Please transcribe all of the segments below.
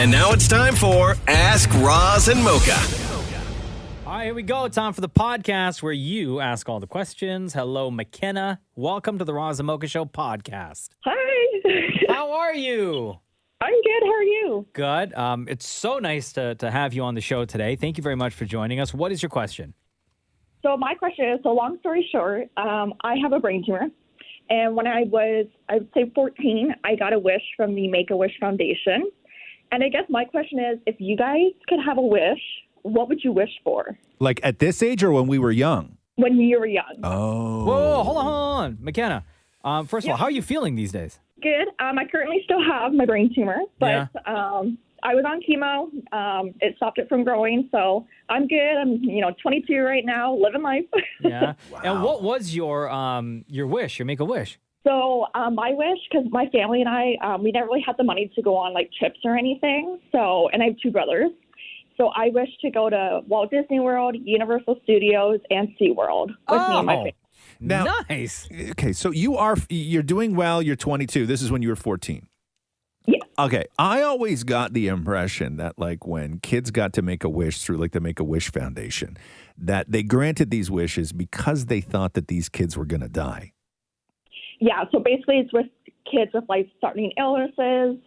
And now it's time for Ask Roz and Mocha. All right, here we go. Time for the podcast where you ask all the questions. Hello, McKenna. Welcome to the Roz and Mocha Show podcast. Hi. How are you? I'm good. How are you? Good. It's so nice to have you on the show today. Thank you very much for joining us. What is your question? So my question is, long story short, I have a brain tumor. And when I would say 14, I got a wish from the Make-A-Wish Foundation. And I guess my question is, if you guys could have a wish, what would you wish for? Like at this age or when we were young? When you were young. Oh. Whoa, hold on. McKenna, first of all, how are you feeling these days? Good. I currently still have my brain tumor, but I was on chemo. It stopped it from growing, so I'm good. I'm 22 right now, living life. Yeah. Wow. And what was your wish, your Make-A-Wish? So my wish, because my family and I, we never really had the money to go on like trips or anything. So, and I have two brothers. So I wish to go to Walt Disney World, Universal Studios, and SeaWorld with me and my family. Now, nice. Okay, so you're doing well. You're 22. This is when you were 14. Yeah. Okay, I always got the impression that like when kids got to make a wish through like the Make-A-Wish Foundation, that they granted these wishes because they thought that these kids were going to die. Yeah, so basically it's with kids with life-threatening illnesses.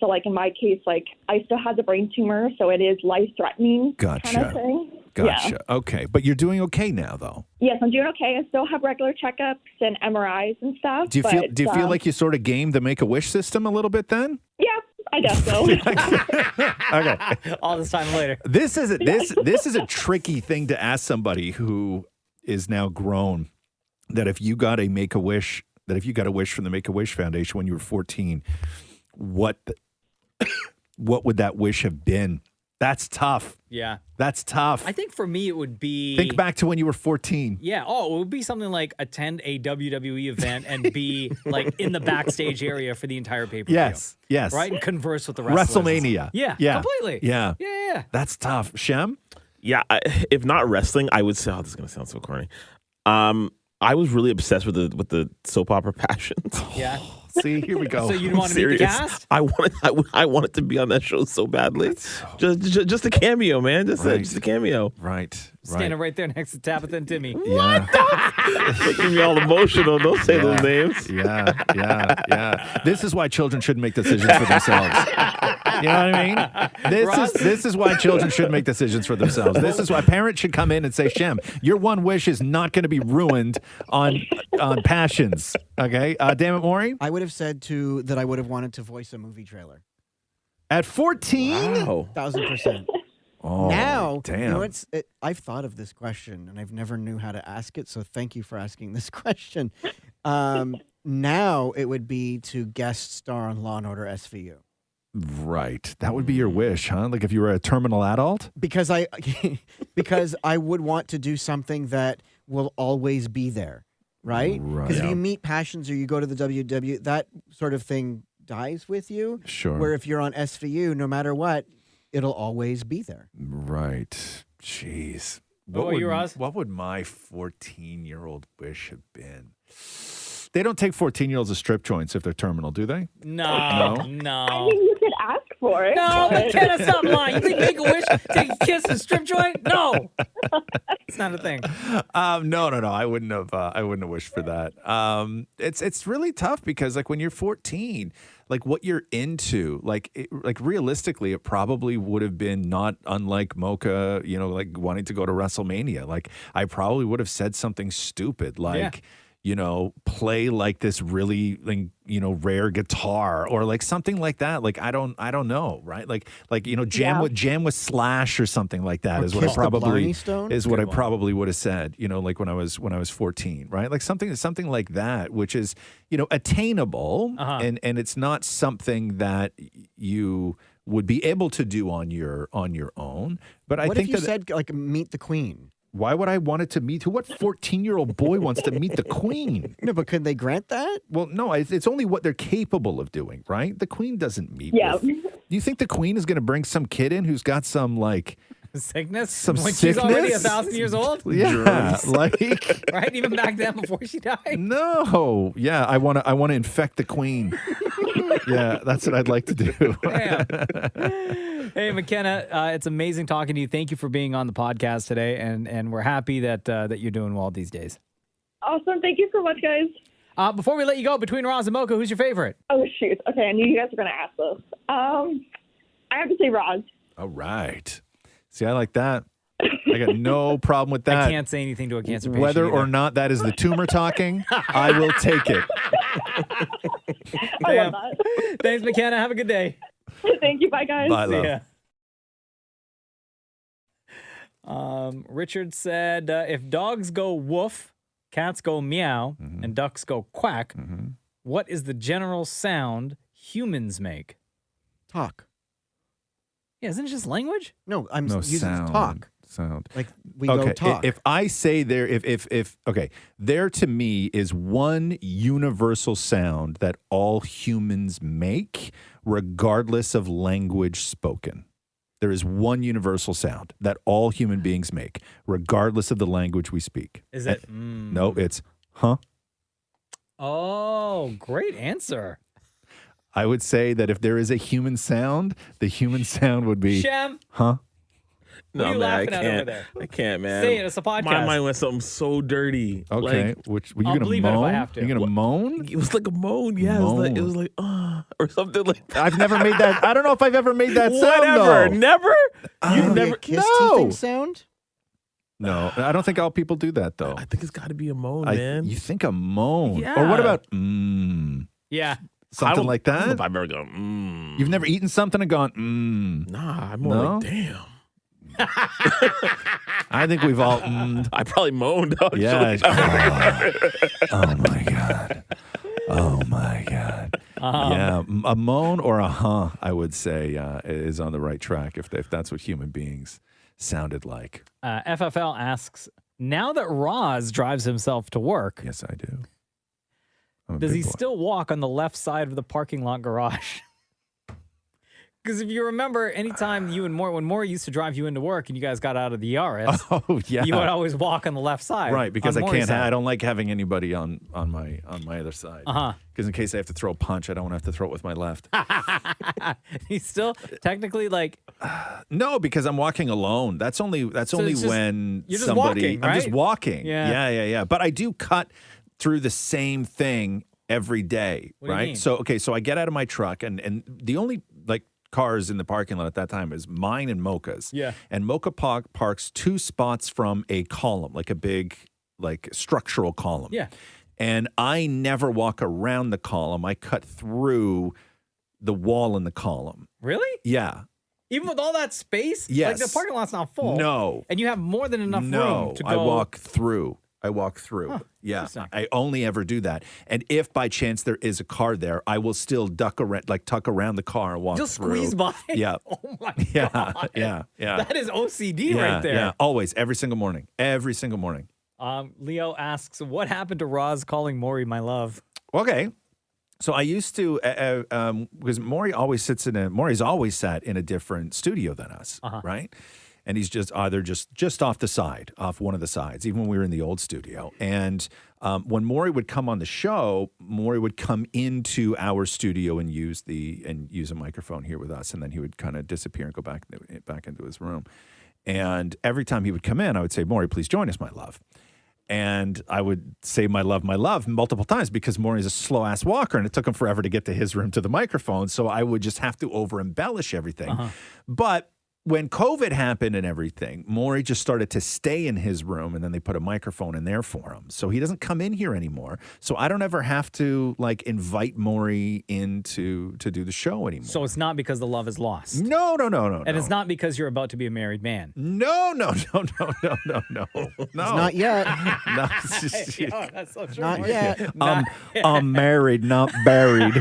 So like in my case, like I still had the brain tumor, so it is life-threatening kind of thing. Gotcha. Yeah. Okay, but you're doing okay now, though. Yes, I'm doing okay. I still have regular checkups and MRIs and stuff. Do you feel like you sort of gamed the Make-A-Wish system a little bit then? Yeah, I guess so. Okay. All this time later. This is a tricky thing to ask somebody who is now grown. That if you got a Make-A-Wish. That if you got a wish from the Make-A-Wish Foundation when you were 14, what would that wish have been? That's tough. Yeah. That's tough. I think for me it would be... Think back to when you were 14. Yeah. Oh, it would be something like attend a WWE event and be like in the backstage area for the entire pay-per-view. Yes. Right? And converse with the wrestlers. WrestleMania. Yeah. Completely. Yeah. Yeah. That's tough. Shem? Yeah. If not wrestling, I would say, this is going to sound so corny. I was really obsessed with the soap opera Passions. Yeah. See, here we go. So you want to be the cast? I wanted to be on that show so badly. Just a cameo, man. Just a cameo. Right. Standing right there next to Tabitha and Timmy. Yeah. Making me all emotional. Don't say those names. Yeah. This is why children shouldn't make decisions for themselves. You know what I mean? This is why children should make decisions for themselves. This is why parents should come in and say, Shem, your one wish is not going to be ruined on Passions. Okay? Damn it, Maurie? I would have said that I would have wanted to voice a movie trailer. At 14? Wow. 1,000%. Oh, Now, damn. I've thought of this question and I've never knew how to ask it. So thank you for asking this question. Now it would be to guest star on Law & Order SVU. Right. That would be your wish, huh? Like if you were a terminal adult? Because I would want to do something that will always be there. Right? Because if you meet Passions or you go to the WW, that sort of thing dies with you. Sure. Where if you're on SVU, no matter what, it'll always be there. Right. Jeez. What would my 14-year-old wish have been? They don't take 14-year-olds to strip joints if they're terminal, do they? No. I mean, you could ask for it. No, but- McKenna, stop lying. You think Make-A-Wish take a kiss and strip joint? No. It's not a thing. No. I wouldn't have wished for that. It's really tough because like when you're 14, like what you're into, like realistically, it probably would have been not unlike Mocha, like wanting to go to WrestleMania. Like I probably would have said something stupid like, play like this really, rare guitar or like something like that. Like, I don't know. Right. Like, jam with Slash or something like that Or is what I Kiss the probably Blarney Stone? is what I probably would have said, like when I was 14. Right. Like something like that, which is, attainable and it's not something that you would be able to do on your own. But What I think if you that said like meet the Queen? Why would I want it to meet? What 14-year-old boy wants to meet the Queen? No, but could they grant that? Well, no, it's only what they're capable of doing, right? The Queen doesn't meet. Yeah. Do you think the Queen is going to bring some kid in who's got some like Sickness? Some when she's already sickness? 1,000 years old? Yeah, like Right? Even back then before she died? no. Yeah, I want to infect the queen. Yeah, that's what I'd like to do. Damn. Hey, McKenna, it's amazing talking to you. Thank you for being on the podcast today, and we're happy that you're doing well these days. Awesome. Thank you so much, guys. Before we let you go, between Roz and Mocha, who's your favorite? Oh, shoot. Okay, I knew you guys were going to ask this. I have to say Roz. All right. See, I like that. I got no problem with that. I can't say anything to a cancer patient. Whether or either. not that is the tumor talking, I will take it. I love that. Thanks, McKenna. Have a good day. Thank you. Bye, guys. Bye, See love. ya. Richard said, if dogs go woof, cats go meow, and ducks go quack, what is the general sound humans make? Talk. Yeah, isn't it just language? No, I'm No using sound. talk. Sound. Like we go talk. If I say there, if okay, there to me is one universal sound that all humans make, regardless of language spoken. There is one universal sound that all human beings make, regardless of the language we speak. Is it? No, it's huh. Oh, great answer. I would say that if there is a human sound, the human sound would be Shem, huh. what are you man, laughing I at can't. over there? I can't, man. Say it, it's a podcast. My mind went something so dirty. Okay, Like, which were you I'll gonna believe it if I moan? have to. You're gonna moan? it was like a moan. Yeah, it was like or something like that. I've never made that. I don't know if I've ever made that sound. Whatever. Though. Never. You Maybe never. a kiss no. teething sound? No, I don't think all people do that though. I think it's got to be a moan, man. You think a moan? Yeah. Or what about Yeah. something like I don't know that? if I've ever gone. You've never eaten something and gone Nah, I'm more No? like, damn. I think we've all I probably moaned. Actually. Yeah. Oh my god. Oh my god. Yeah, a moan or a huh, I would say, is on the right track if that's what human beings sounded like. FFL asks, now that Roz drives himself to work, Yes, I do. I'm a does big he boy. still walk on the left side of the parking lot garage? Because if you remember, anytime when Maury used to drive you into work and you guys got out of the Yaris, Oh yeah. you would always walk on the left side. Right, because on I Maury's can't. side. I don't like having anybody on my other side. Because in case I have to throw a punch, I don't want to have to throw it with my left. He's still technically like, No, because I'm walking alone. That's only it's when just- you're just somebody. walking, I'm just right? walking. Yeah. Yeah. But I do cut through the same thing every day, What do you right? mean? So I get out of my truck, and the only like cars in the parking lot at that time is mine and Mocha's. Yeah. And Mocha parks 2 spots from a column, like a big like structural column. yeah. And I never walk around the column. I cut through the wall in the column. Really? Yeah. Even with all that space? Yes. Like the parking lot's not full. No. And you have more than enough room to go. I walk through. Yeah, interesting. I only ever do that. And if by chance there is a car there, I will still tuck around the car and walk You'll through. squeeze by. Yeah. Oh my Yeah, God. yeah. That is OCD Yeah, right there. Yeah, always, every single morning. Every single morning. Leo asks, what happened to Roz calling Maury my love? Okay. So I used to, because Maury's always sat in a different studio than us, right? And he's just either just off the side, off one of the sides, even when we were in the old studio. And when Maury would come on the show, Maury would come into our studio and use a microphone here with us, and then he would kind of disappear and go back into his room. And every time he would come in, I would say, Maury, please join us, my love. And I would say my love multiple times because Maury's a slow ass walker and it took him forever to get to his room to the microphone. So I would just have to over embellish everything. But when COVID happened and everything, Maury just started to stay in his room and then they put a microphone in there for him. So he doesn't come in here anymore. So I don't ever have to like invite Maury in to do the show anymore. So it's not because the love is lost. No. And it's not because you're about to be a married man. No. It's not yet. No, it's just- Yeah, that's so true. Not Maury. yet. I'm married, not buried.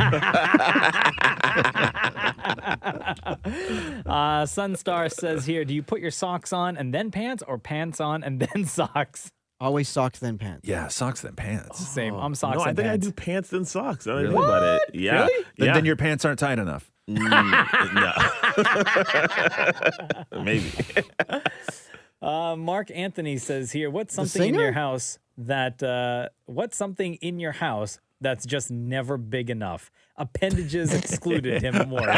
Sunstar says here, do you put your socks on and then pants or pants on and then socks? Always socks, then pants. Yeah, socks then pants. Same. I'm socks No, I and think pants. I do pants then socks. I don't think about it. Yeah. Really? Yeah. Then your pants aren't tight enough. No. Maybe. Mark Anthony says here, what's The something in your singer? house that's just never big enough? Appendages excluded, him and Maurie.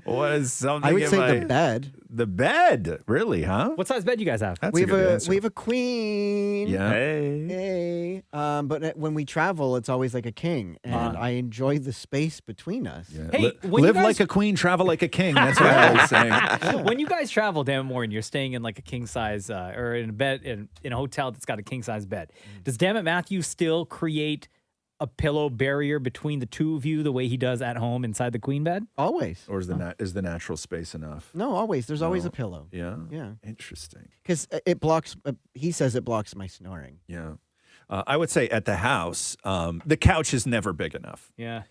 What is something? I would in say my- the bed. The bed, really, huh? What size bed you guys have? That's We a have good a answer. we have a queen. Yeah. Hey. Hey. But when we travel, it's always like a king, and I enjoy the space between us. Yeah. Hey, when you live guys- like a queen, travel like a king. That's what I was saying. When you guys travel, Dan Moore, and you're staying in like a king size or in a bed in a hotel that's got a king size bed, does Dammit Matthew still create a pillow barrier between the two of you the way he does at home inside the queen bed? Always. Or is the natural space enough? No, always. There's always No. a pillow. Yeah. Yeah. Interesting. Because it blocks. He says it blocks my snoring. Yeah. I would say at the house, the couch is never big enough. Yeah.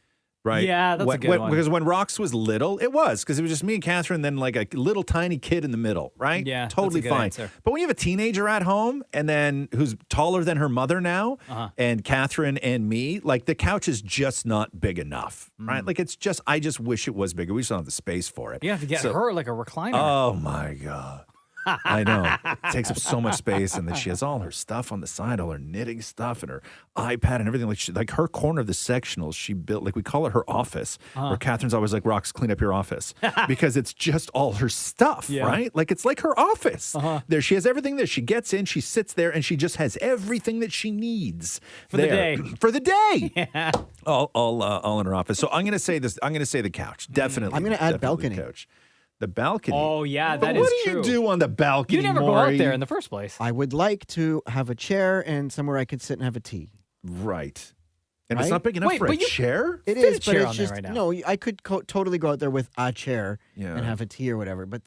Right. Yeah, that's a good one. Because when Rox was little, it was because it was just me and Catherine, then like a little tiny kid in the middle, right? Yeah, that's a totally good fine. answer. But when you have a teenager at home and then who's taller than her mother now, and Catherine and me, like the couch is just not big enough, right? Like it's just, I just wish it was bigger. We just don't have the space for it. You have to get So- her like a recliner. Oh my God. I know. It takes up so much space, and then she has all her stuff on the side, all her knitting stuff and her iPad and everything. Like her corner of the sectional, she built, like we call it her office, where Catherine's always like, Rox, clean up your office. Because it's just all her stuff, Yeah. right? Like it's like her office. There, she has everything there. She gets in, she sits there, and she just has everything that she needs For the there. day. For the day. Yeah. All in her office. So I'm gonna say this. I'm gonna say the couch. Definitely. I'm gonna add definitely balcony. The couch. The balcony. Oh, yeah, But that what is do true. you do on the balcony? You never go Maury? out there in the first place. I would like to have a chair and somewhere I could sit and have a tea. Right. And it's Right? not big enough Wait, for a but you- chair? It Fit a is, but chair it's on there just right now. no. I could totally go out there with a chair Yeah. and have a tea or whatever. But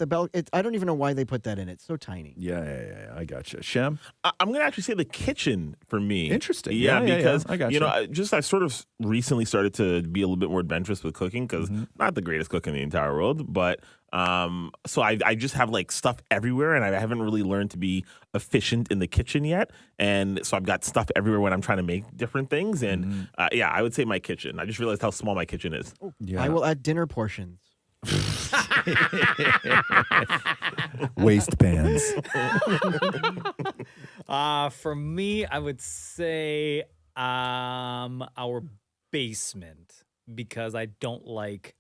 I don't even know why they put that in. It's so tiny. Yeah. I gotcha. Shem? I'm going to actually say the kitchen for me. Interesting. Yeah, Yeah, because, I gotcha. you know, I sort of recently started to be a little bit more adventurous with cooking because Mm-hmm. not the greatest cook in the entire world, but so I just have like stuff everywhere and I haven't really learned to be efficient in the kitchen yet. And so I've got stuff everywhere when I'm trying to make different things. And yeah, I would say my kitchen. I just realized how small my kitchen is. Yeah. I will add dinner portions. Waistbands. For me, I would say our basement because I don't like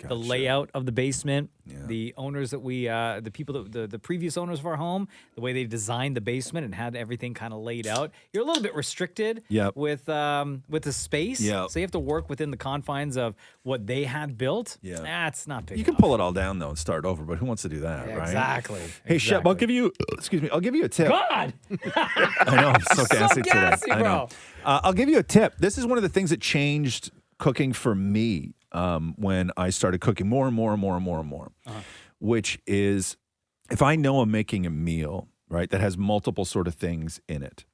the Gotcha. layout of the basement. Yeah. The owners that the people that the previous owners of our home, the way they designed the basement and had everything kind of laid out, you're a little bit restricted Yep. with the space. Yep. So you have to work within the confines of what they had built. Yeah. That's not big You can enough. pull it all down, though, and start over, but who wants to do that, Yeah, right? Exactly. Hey, Shep, I'll give you, I'll give you a tip. God! I know, I'm so gassy today. gassy, I know. bro. I'll give you a tip. This is one of the things that changed cooking for me when I started cooking more and more, which is if I know I'm making a meal, right, that has multiple sort of things in it,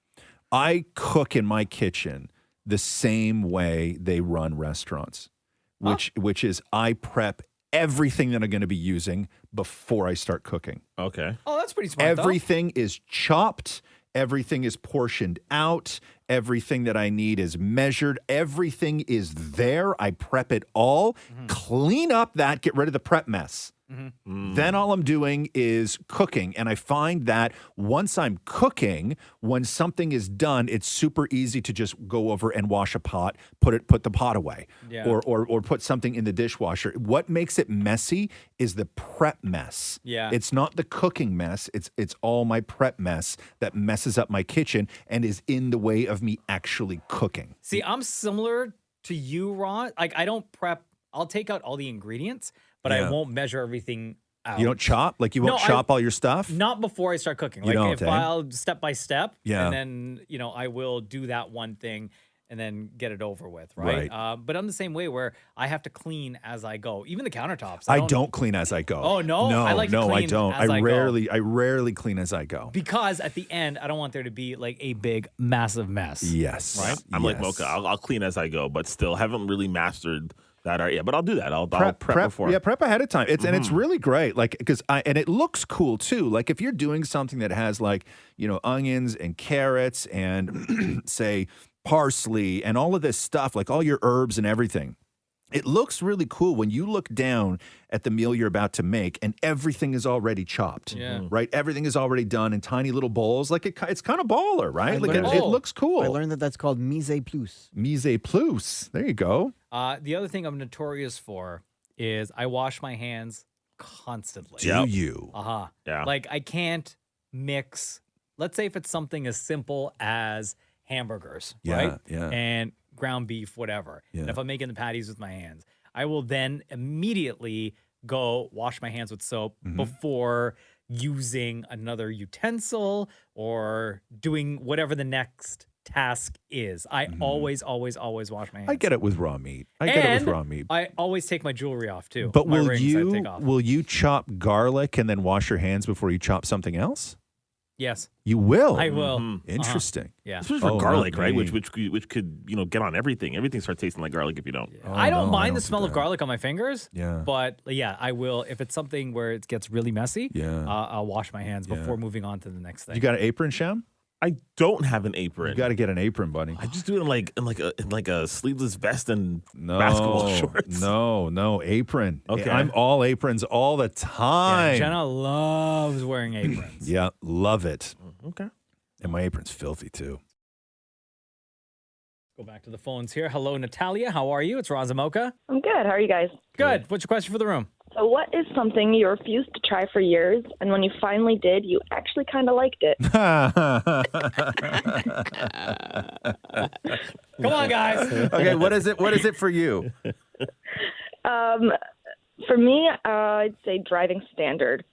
I cook in my kitchen the same way they run restaurants, which is I prep everything that I'm going to be using before I start cooking. Okay. Oh, that's pretty smart. Everything is chopped. Everything is portioned out. Everything that I need is measured. Everything is there. I prep it all, clean up that, get rid of the prep mess. Then all I'm doing is cooking. And I find that once I'm cooking, when something is done, it's super easy to just go over and wash a pot, put the pot away, Yeah. or put something in the dishwasher. What makes it messy is the prep mess. Yeah. It's not the cooking mess. It's all my prep mess that messes up my kitchen and is in the way of me actually cooking. See, I'm similar to you, Ron. Like, I don't prep. I'll take out all the ingredients, but Yeah. I won't measure everything out. You don't chop? Like you won't No, chop all your stuff? Not before I start cooking. You Like, don't, if eh? I'll step by step, Yeah. and then, I will do that one thing and then get it over with, right? But I'm the same way where I have to clean as I go. Even the countertops. I don't clean as I go. Oh, no? No, I like to no, I clean don't. as I go. I rarely clean as I go. Because at the end, I don't want there to be like a big, massive mess. Yes. Right? I'm like Yes. Mocha. I'll clean as I go, but still haven't really mastered that art yet. But I'll do that. I'll prep before. Yeah, prep ahead of time. And it's really great. Like and it looks cool too. Like if you're doing something that has like onions and carrots and say parsley and all of this stuff, like all your herbs and everything. It looks really cool when you look down at the meal you're about to make and everything is already chopped, right? Everything is already done in tiny little bowls. Like it's kind of baller, right? Like it looks cool. I learned that that's called mise plus. Mise plus. There you go. The other thing I'm notorious for is I wash my hands constantly. Do you? Yeah. Like I can't mix. Let's say if it's something as simple as hamburgers, right? Yeah. And ground beef, whatever. Yeah. And if I'm making the patties with my hands, I will then immediately go wash my hands with soap before using another utensil or doing whatever the next task is. I always wash my hands. I get it with raw meat. I always take my jewelry off too. But My will rings I take off. you chop garlic and then wash your hands before you chop something else? Yes, You will. I will. Interesting. Yeah. Especially for Oh, garlic, not right? me. Which could get on everything. Everything starts tasting like garlic if you don't. I don't no, I mind don't the do smell of that. garlic on my fingers. Yeah. But yeah, I will. If it's something where it gets really messy, Yeah. I'll wash my hands before moving on to the next thing. You got an apron, Shem? I don't have an apron. You got to get an apron, buddy. I just do it in like a sleeveless vest and basketball shorts. No, apron. Okay. I'm all aprons all the Yeah, time. Jenna loves wearing aprons. Yeah, love it. Okay. And my apron's filthy too. Go back to the phones here. Hello, Natalia. How are you? It's Roz and Mocha. I'm good. How are you guys? Good. What's your question for the room? So, what is something you refused to try for years, and when you finally did, you actually kind of liked it? Come on, guys. Okay, what is it? What is it for you? For me, I'd say driving standard.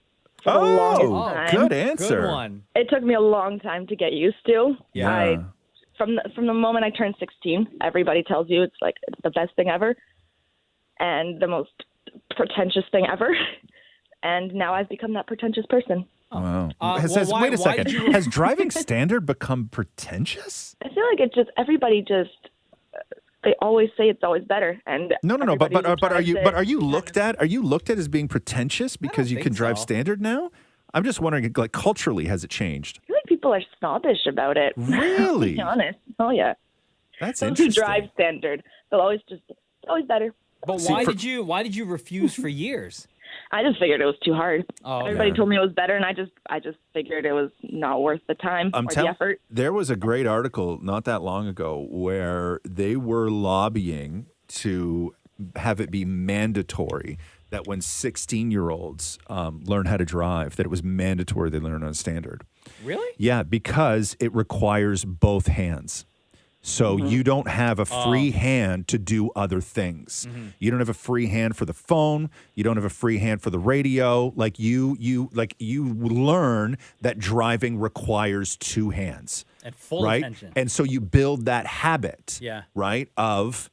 For the Oh, longest time. good answer. Good one. It took me a long time to get used to. Yeah. From the moment I turned 16, everybody tells you it's the best thing ever, and the most pretentious thing ever. And now I've become that pretentious person. Wow. Why Wait a second. did you- Has driving standard become pretentious? I feel like it's just everybody they always say it's always better. And No. But everybody just are you tries but it. are you looked at? Are you looked at as being pretentious because you think can drive so. standard now? I'm just wondering, like culturally, has it changed? I feel like people are snobbish about it. Really? To be honest. Oh yeah. That's Those who interesting. drive standard, they'll always it's always better. But See, why did you refuse for years? I just figured it was too hard. Oh, okay. Everybody told me it was better, and I just figured it was not worth the time or the effort. There was a great article not that long ago where they were lobbying to have it be mandatory that when 16-year-olds learn how to drive, that it was mandatory they learn on standard. Really? Yeah, because it requires both hands. So you don't have a free hand to do other things. You don't have a free hand for the phone. You don't have a free hand for the radio. Like you learn that driving requires two hands. And full right? attention. And so you build that habit, Yeah. right? Of,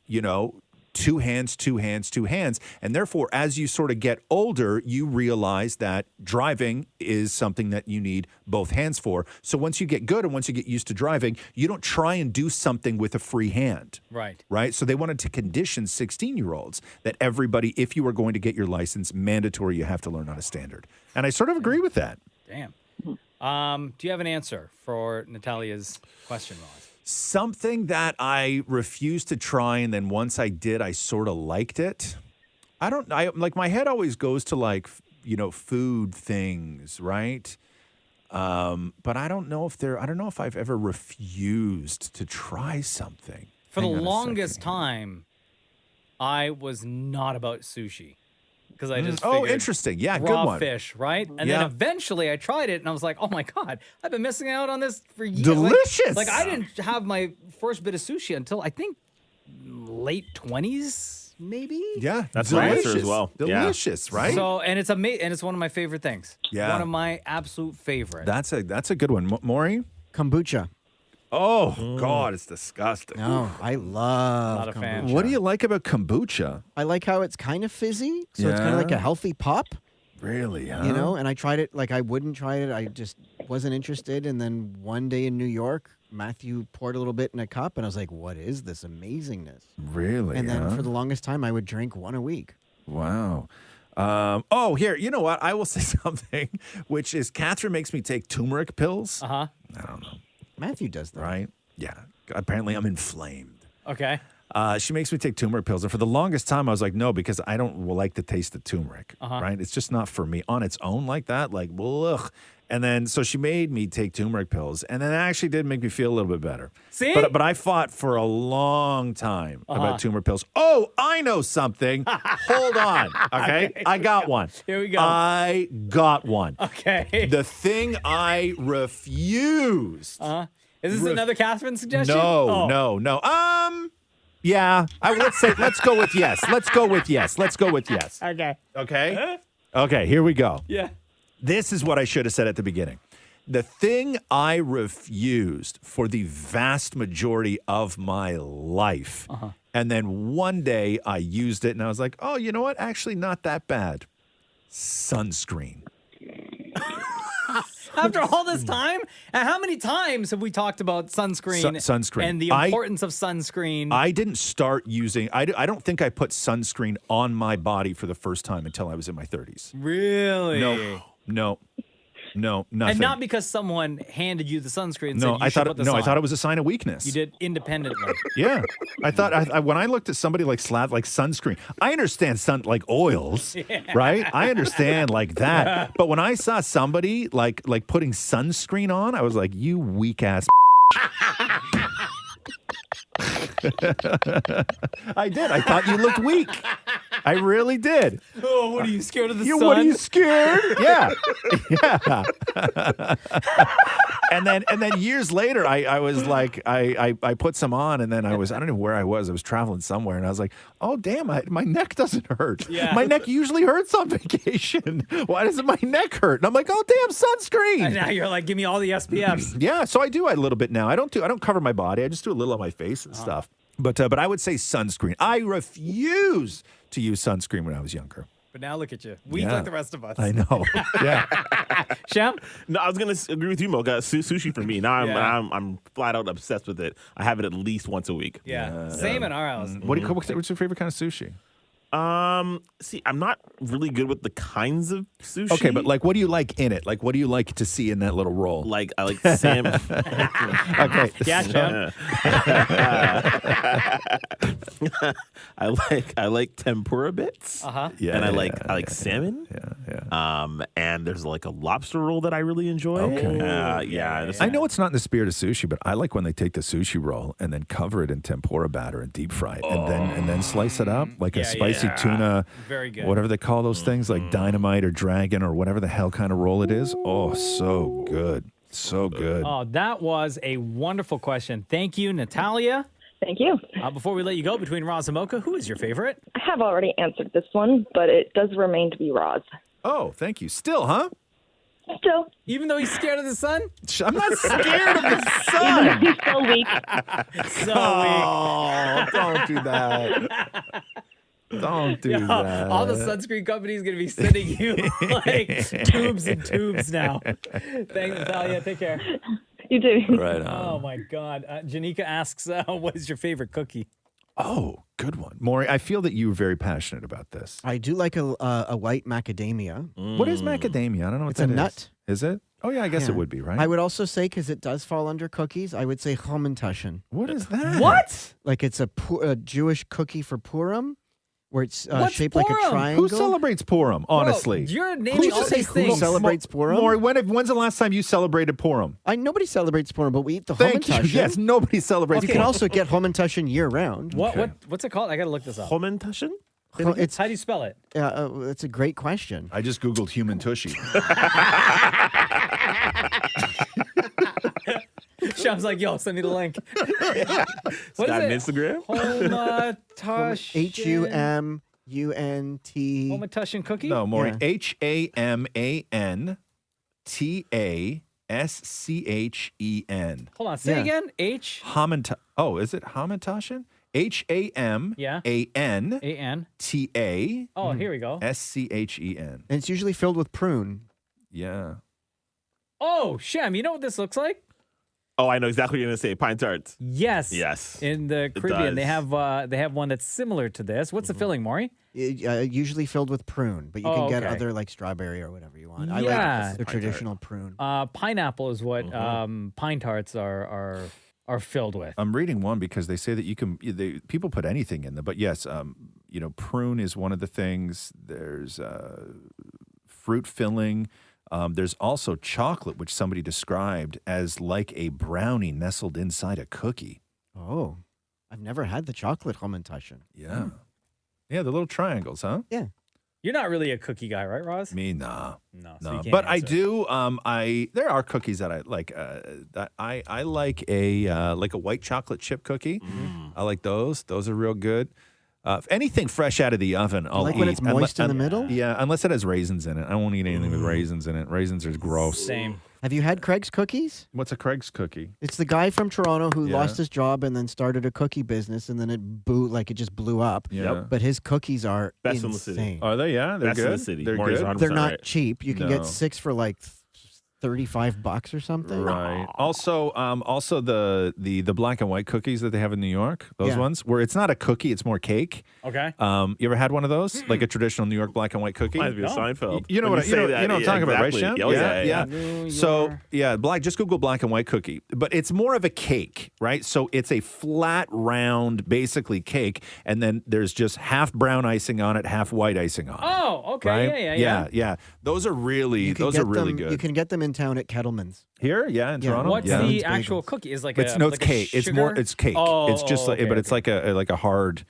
two hands, two hands, two hands. And therefore, as you sort of get older, you realize that driving is something that you need both hands for. So once you get good and once you get used to driving, you don't try and do something with a free hand. Right. Right? So they wanted to condition 16-year-olds that everybody, if you are going to get your license, mandatory, you have to learn on a standard. And I sort of agree with that. Damn. Do you have an answer for Natalia's question, Ross? Something that I refused to try, and then once I did, I sort of liked it. Like my head always goes to food things, right? But I don't know if I've ever refused to try something. For the Hang on a longest second. time, I was not about sushi because I just Oh, figured interesting. Yeah, good raw one. fish, right? And Yeah. then eventually I tried it and I was like, oh my God, I've been missing out on this for years. Delicious. Like I didn't have my first bit of sushi until I think late 20s, maybe? Yeah, That's my answer as delicious. well. Yeah. Delicious, right? So, and it's amazing, and it's one of my favorite things. Yeah. One of my absolute favorite. that's a good one. Maury? Kombucha. Oh, God, it's disgusting. No, I love Not a fan. kombucha. What do you like about kombucha? I like how it's kind of fizzy, so it's kind of like Yeah. a healthy pop, Really, huh? and I tried it, I wouldn't try it. I just wasn't interested. And then one day in New York, Matthew poured a little bit in a cup, and I was like, what is this amazingness? Really, And then huh? for the longest time, I would drink one a week. Wow. Here, you know what? I will say something, which is Catherine makes me take turmeric pills. Uh-huh. I don't know, Matthew does that. right? Yeah. apparently I'm inflamed. Okay. She makes me take turmeric pills. And for the longest time, I was like, no, because I don't like the taste of turmeric, right? It's just not for me on its own like that. Like, ugh. And then, so she made me take turmeric pills. And then it actually did make me feel a little bit better. See? But I fought for a long time about turmeric pills. Oh, I know something. Hold on. Okay? I got one. Here we go. I got one. Okay. The thing I refused. Is this another Catherine suggestion? No. Yeah. Let's go with yes. Let's go with yes. Okay. Okay? Okay, here we go. Yeah. This is what I should have said at the beginning. The thing I refused for the vast majority of my life. And then one day I used it and I was like, oh, you know what? Actually, not that bad. Sunscreen. After all this time? And how many times have we talked about sunscreen? Sunscreen. And the importance of sunscreen. I didn't start using, I don't think I put sunscreen on my body for the first time until I was in my 30s. Really? No, nothing. And not because someone handed you the sunscreen and No, said you I should thought put this on. I thought it was a sign of weakness. You did independently. Yeah, I thought when I looked at somebody like sunscreen, I understand like oils, right? I understand like that, but when I saw somebody like putting sunscreen on, I was like, you weak ass. I did. I thought you looked weak. I really did. Oh, what are you scared of the sun? What are you scared? Yeah. And then years later, I was like, I put some on, and then I don't know where I was. I was traveling somewhere, and I was like, oh damn, my neck doesn't hurt. Yeah. My neck usually hurts on vacation. Why doesn't my neck hurt? And I'm like, oh damn, sunscreen. And now you're like, give me all the SPFs. Yeah, so I do a little bit now. I don't cover my body. I just do a little on my face and stuff. But I would say sunscreen. I refuse to use sunscreen when I was younger. But now look at you. Weak like the rest of us. I know. Yeah. Sham? No, I was gonna agree with you, Mocha. Sushi for me. Now I'm flat out obsessed with it. I have it at least once a week. Yeah. Same in our house. What's your favorite kind of sushi? See, I'm not really good with the kinds of sushi. Okay, but like, what do you like in it? Like, what do you like to see in that little roll? Like, I like salmon. Okay. Yeah, Sham. I like tempura bits. Yeah, and I like salmon. Yeah. And there's like a lobster roll that I really enjoy. Okay. I know it's not in the spirit of sushi, but I like when they take the sushi roll and then cover it in tempura batter and deep fry it, and then slice it up like a spicy tuna. Very good. Whatever they call those things, like dynamite or dragon or whatever the hell kind of roll it is. Oh, so good. So good. Oh, that was a wonderful question. Thank you, Natalia. Thank you. Before we let you go, between Roz and Mocha, who is your favorite? I have already answered this one, but it does remain to be Roz. Oh, thank you. Still, huh? Still, Even though he's scared of the sun? I'm not scared of the sun. he's so weak. So Oh, don't do that. Don't do that. All the sunscreen companies going to be sending you like tubes and tubes now. Thanks, Natalia. Take care. You do. Right on. Oh, my God. Janika asks, what is your favorite cookie? Oh, good one. Maury, I feel that you're very passionate about this. I do like a white macadamia. What is macadamia? I don't know what It's that a is. nut. Is it? Oh, yeah, I guess Yeah. it would be, right? I would also say, because it does fall under cookies, I would say Chomintashen. What is that? What? Like it's a Jewish cookie for Purim, where it's What's shaped like Purim? a triangle. Who celebrates Purim, honestly? Bro, you're Who naming all say these who things. celebrates Purim? Maury, when's the last time you celebrated Purim? Nobody celebrates Purim, but we eat the Thank you. Chomintashen. Yes, nobody celebrates You can Purim. also get Chomintashen year round. What's it called? I got to look this up. Chomintashen? It's How do you spell it? it's a great question. I just Googled human tushy. Sham's like, yo, send me the link. What Got an is it? Instagram? Homatashen. Hunt. Homatashen cookie? No, Maury. Yeah. HAMANTASCHEN. Hold on. Say Yeah. again. H Oh, is it Hamantashen? HAMANTASCHEN. A-N. Oh, here we go. And And it's usually filled with prune. yeah. Oh, Shem, you know what this looks like? Oh, I know exactly what you're going to say. Pine tarts. Yes. Yes. In the Caribbean, they does. have one that's similar to this. What's the filling, Maury? Usually filled with prune, but you can get okay. other like strawberry or whatever you want. I Yeah. like the traditional prune. Pineapple is what pine tarts are are filled with. I'm reading one because they say that people put anything in them, but yes, prune is one of the things. There's fruit filling. There's also chocolate, which somebody described as like a brownie nestled inside a cookie. Oh, I've never had the chocolate Hamantaschen. Yeah. Yeah, the little triangles, huh? Yeah. You're not really a cookie guy, right, Roz? Me, nah. No, so you can't But I answer. do. There are cookies that I like. That I like a white chocolate chip cookie. I like those. Those are real good. Anything fresh out of the oven, I'll like eat. when it's moist in the middle? Yeah, unless it has raisins in it. I won't eat anything with raisins in it. Raisins are gross. Same. Have you had Craig's cookies? What's a Craig's cookie? It's the guy from Toronto who Yeah. lost his job and then started a cookie business, and then it just blew up. Yeah. Yep. But his cookies are Best in the insane. city. Are they? Yeah, they're Best good. in the city. They're Maurie's good. 100% They're not right. cheap. You can No. get 6 for like $35 or something. Right. Also, the black and white cookies that they have in New York, those Yeah. ones where it's not a cookie, it's more cake. Okay. You ever had one of those, like a traditional New York black and white cookie? Reminds me of No. Seinfeld. You know When what say that, you know what I'm talking about, right, exactly. Shem? Oh, yeah. New So York. yeah, just Google black and white cookie, but it's more of a cake, right? So it's a flat, round, basically cake, and then there's just half brown icing on it, half white icing on it. Oh, okay. Right? Yeah. Those are really You can get really them, good. You can get them in town at Kettleman's. Here, yeah, in Yeah. Toronto. What's yeah. the Bagels. actual cookie? Is like It's a no, like it's a cake. It's sugar? more. It's cake. Oh, it's just okay, but it's like a harder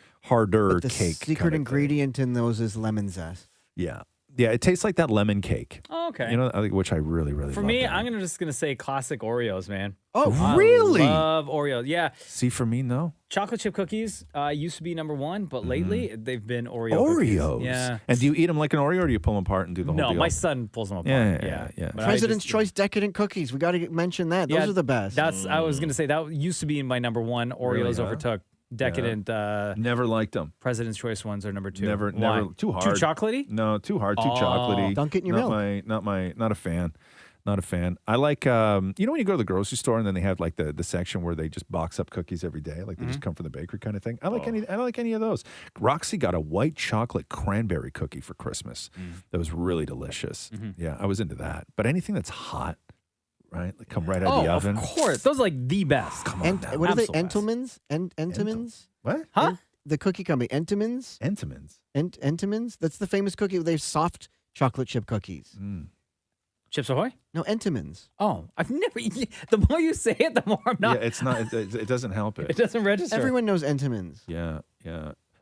But the cake. secret kind of thing. ingredient in those is lemon zest. Yeah, it tastes like that lemon cake. Oh, okay. You know, which I really For love me, that. I'm just gonna say classic Oreos, man. Oh, I really? love Oreos. Yeah, See, for me, no. chocolate chip cookies used to be number one, but lately they've been Oreo. cookies. Oreos. Yeah. And do you eat them like an Oreo, or do you pull them apart and do the whole No, deal? my son pulls them apart. Yeah. But I President's just- Choice decadent cookies. We got to mention that. Those Yeah, are the best. I was gonna say that used to be my number one. Oreos Really, huh? overtook decadent. Never liked them. President's Choice ones are number two. Never. Why? Too hard. Too chocolatey. No, too hard. Too Oh. chocolatey. Dunk it in your milk. Not a fan. Not a fan. I like, when you go to the grocery store and then they have like the section where they just box up cookies every day, like they just come from the bakery kind of thing. I like any of those. Roxy got a white chocolate cranberry cookie for Christmas. That was really delicious. Yeah, I was into that. But anything that's hot, right? Like come right out of the oven. Of course. Those are like the best. Come on now. What are they? Absolute Entenmann's? Entenmann's? What? Huh? The cookie company. Entenmann's? Entenmann's. Entenmann's? That's the famous cookie. They have soft chocolate chip cookies. Chips Ahoy? No, Entenmann's. Oh, I've never. The more you say it, the more I'm not. Yeah, it's not. It doesn't help It it. doesn't register. Everyone knows Entenmann's. Yeah.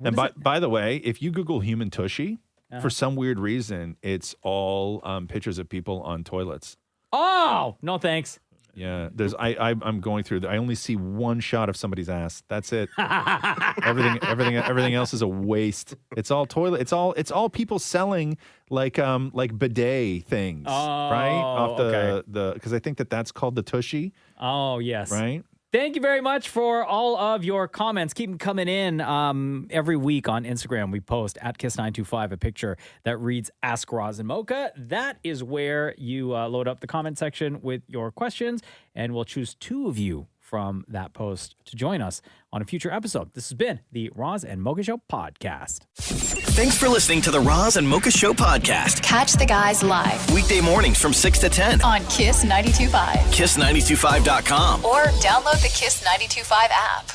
And by the way, if you Google human tushy, for some weird reason, it's all pictures of people on toilets. Oh no, thanks. Yeah, I'm going through. I only see one shot of somebody's ass. That's it. everything else is a waste. It's all toilet. It's all people selling like bidet things, right? Off okay. the because I think that's called the tushy, Oh yes. right? Thank you very much for all of your comments. Keep them coming in. Every week on Instagram, we post at Kiss925 a picture that reads Ask Roz and Mocha. That is where you load up the comment section with your questions, and we'll choose 2 of you from that post to join us on a future episode. This has been the Roz and Mocha Show podcast. Thanks for listening to the Roz and Mocha Show podcast. Catch the guys live Weekday mornings from 6 to 10. on Kiss 92.5 Kiss925.com. or download the Kiss 92.5 app.